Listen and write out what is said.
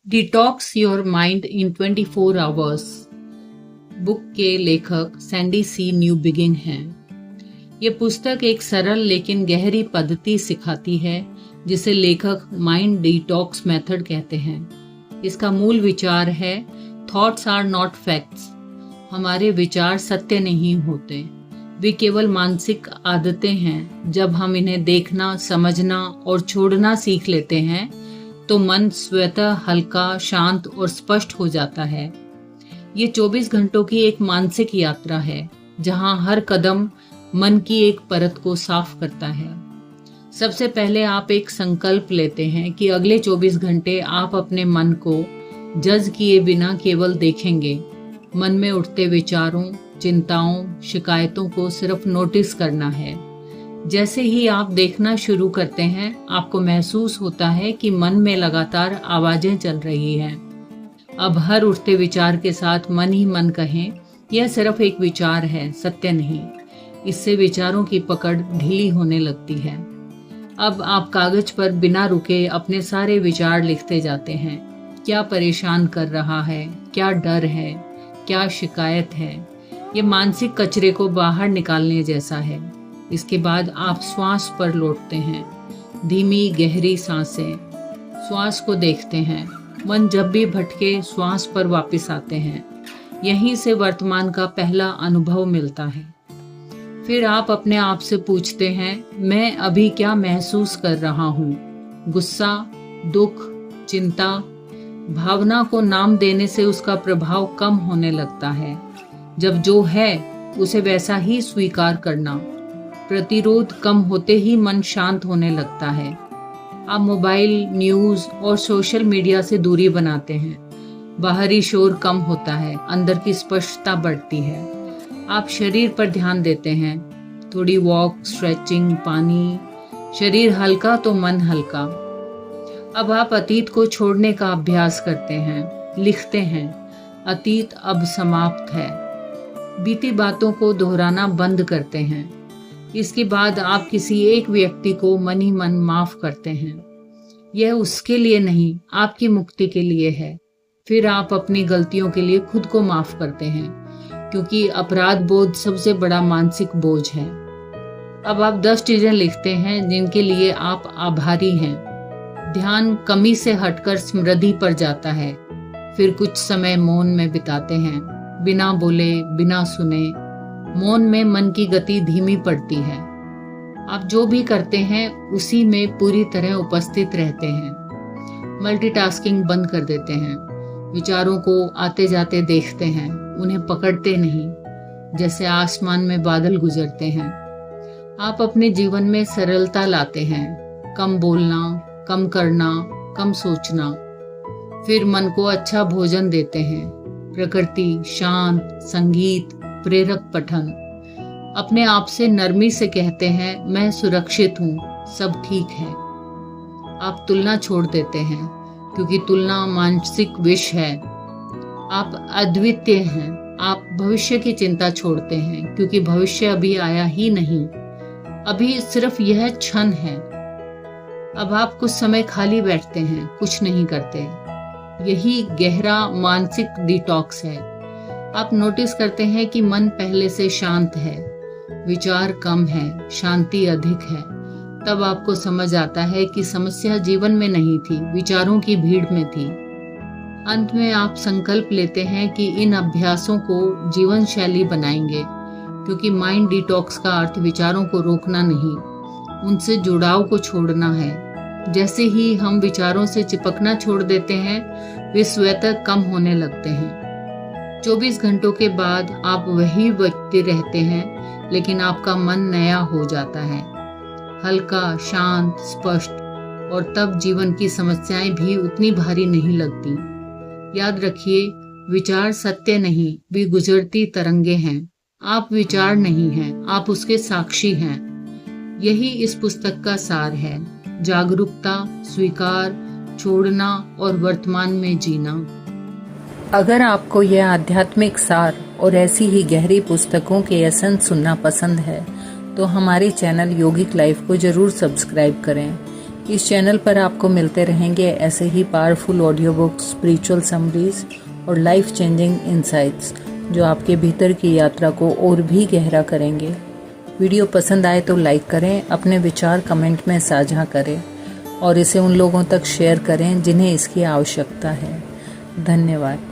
Detox your mind in 24 hours book के लेखक Sandy सी न्यूबिगिन हैं। ये पुस्तक एक सरल लेकिन गहरी पद्धति सिखाती है जिसे लेखक माइंड डिटॉक्स मेथड कहते हैं। इसका मूल विचार है थॉट्स आर नॉट फैक्ट्स। हमारे विचार सत्य नहीं होते, वे केवल मानसिक आदतें हैं। जब हम इन्हें देखना, समझना और छोड़ना सीख लेते हैं तो मन स्वतः हल्का, शांत और स्पष्ट हो जाता है। ये 24 घंटों की एक मानसिक यात्रा है जहां हर कदम मन की एक परत को साफ करता है। सबसे पहले आप एक संकल्प लेते हैं कि अगले 24 घंटे आप अपने मन को जज किए बिना केवल देखेंगे। मन में उठते विचारों, चिंताओं, शिकायतों को सिर्फ नोटिस करना है। जैसे ही आप देखना शुरू करते हैं, आपको महसूस होता है कि मन में लगातार आवाजें चल रही हैं। अब हर उठते विचार के साथ मन ही मन कहें, यह सिर्फ एक विचार है, सत्य नहीं। इससे विचारों की पकड़ ढीली होने लगती है। अब आप कागज पर बिना रुके अपने सारे विचार लिखते जाते हैं। क्या परेशान कर रहा है, क्या डर है, क्या शिकायत है। ये मानसिक कचरे को बाहर निकालने जैसा है। इसके बाद आप श्वास पर लौटते हैं। धीमी गहरी सांसें, श्वास को देखते हैं। मन जब भी भटके, श्वास पर वापस आते हैं। यहीं से वर्तमान का पहला अनुभव मिलता है। फिर आप अपने आप से पूछते हैं, मैं अभी क्या महसूस कर रहा हूँ? गुस्सा, दुख, चिंता। भावना को नाम देने से उसका प्रभाव कम होने लगता है। जब जो है उसे वैसा ही स्वीकार करना। प्रतिरोध कम होते ही मन शांत होने लगता है। आप मोबाइल, न्यूज़ और सोशल मीडिया से दूरी बनाते हैं। बाहरी शोर कम होता है, अंदर की स्पष्टता बढ़ती है। आप शरीर पर ध्यान देते हैं। थोड़ी वॉक, स्ट्रेचिंग, पानी। शरीर हल्का तो मन हल्का। अब आप अतीत को छोड़ने का अभ्यास करते हैं। लिखते हैं, अतीत अब समाप्त है। बीती बातों को दोहराना बंद करते हैं। इसके बाद आप किसी एक व्यक्ति को मन ही मन माफ करते हैं। यह उसके लिए नहीं, आपकी मुक्ति के लिए है। फिर आप अपनी गलतियों के लिए खुद को माफ करते हैं, क्योंकि अपराध बोध सबसे बड़ा मानसिक बोझ है। अब आप 10 चीजें लिखते हैं जिनके लिए आप आभारी हैं। ध्यान कमी से हटकर स्मृति पर जाता है। फिर कुछ समय मौन में बिताते हैं, बिना बोले, बिना सुने। मौन में मन की गति धीमी पड़ती है। आप जो भी करते हैं उसी में पूरी तरह उपस्थित रहते हैं। मल्टीटास्किंग बंद कर देते हैं। विचारों को आते जाते देखते हैं, उन्हें पकड़ते नहीं, जैसे आसमान में बादल गुजरते हैं। आप अपने जीवन में सरलता लाते हैं। कम बोलना, कम करना, कम सोचना। फिर मन को अच्छा भोजन देते हैं। प्रकृति, शांत, संगीत, प्रेरक पठन। अपने आप से नरमी से कहते हैं, मैं सुरक्षित हूँ, सब ठीक है। आप तुलना छोड़ देते हैं, क्योंकि तुलना मानसिक विष है। आप अद्वितीय हैं। आप भविष्य की चिंता छोड़ते हैं, क्योंकि भविष्य अभी आया ही नहीं, अभी सिर्फ यह क्षण है। अब आप कुछ समय खाली बैठते हैं, कुछ नहीं करते। यही गहरा मानसिक डिटॉक्स है। आप नोटिस करते हैं कि मन पहले से शांत है, विचार कम है, शांति अधिक है। तब आपको समझ आता है कि समस्या जीवन में नहीं थी, विचारों की भीड़ में थी। अंत में आप संकल्प लेते हैं कि इन अभ्यासों को जीवन शैली बनाएंगे, क्योंकि माइंड डिटॉक्स का अर्थ विचारों को रोकना नहीं, उनसे जुड़ाव को छोड़ना है। जैसे ही हम विचारों से चिपकना छोड़ देते हैं, वे स्वतः कम होने लगते हैं। 24 घंटों के बाद आप वही व्यक्ति रहते हैं, लेकिन आपका मन नया हो जाता है, हल्का, शांत, स्पष्ट। और तब जीवन की समस्याएं भी उतनी भारी नहीं लगती। याद रखिए, विचार सत्य नहीं, वे गुजरती तरंगे हैं। आप विचार नहीं हैं, आप उसके साक्षी हैं। यही इस पुस्तक का सार है, जागरूकता, स्वीकार, छोड़ना और वर्तमान में जीना। अगर आपको यह आध्यात्मिक सार और ऐसी ही गहरी पुस्तकों के एसेंस सुनना पसंद है, तो हमारे चैनल योगिक लाइफ को जरूर सब्सक्राइब करें। इस चैनल पर आपको मिलते रहेंगे ऐसे ही powerful audio books, spiritual summaries और लाइफ चेंजिंग इंसाइट्स जो आपके भीतर की यात्रा को और भी गहरा करेंगे। वीडियो पसंद आए तो लाइक करें, अपने विचार कमेंट में साझा करें और इसे उन लोगों तक शेयर करें जिन्हें इसकी आवश्यकता है। धन्यवाद।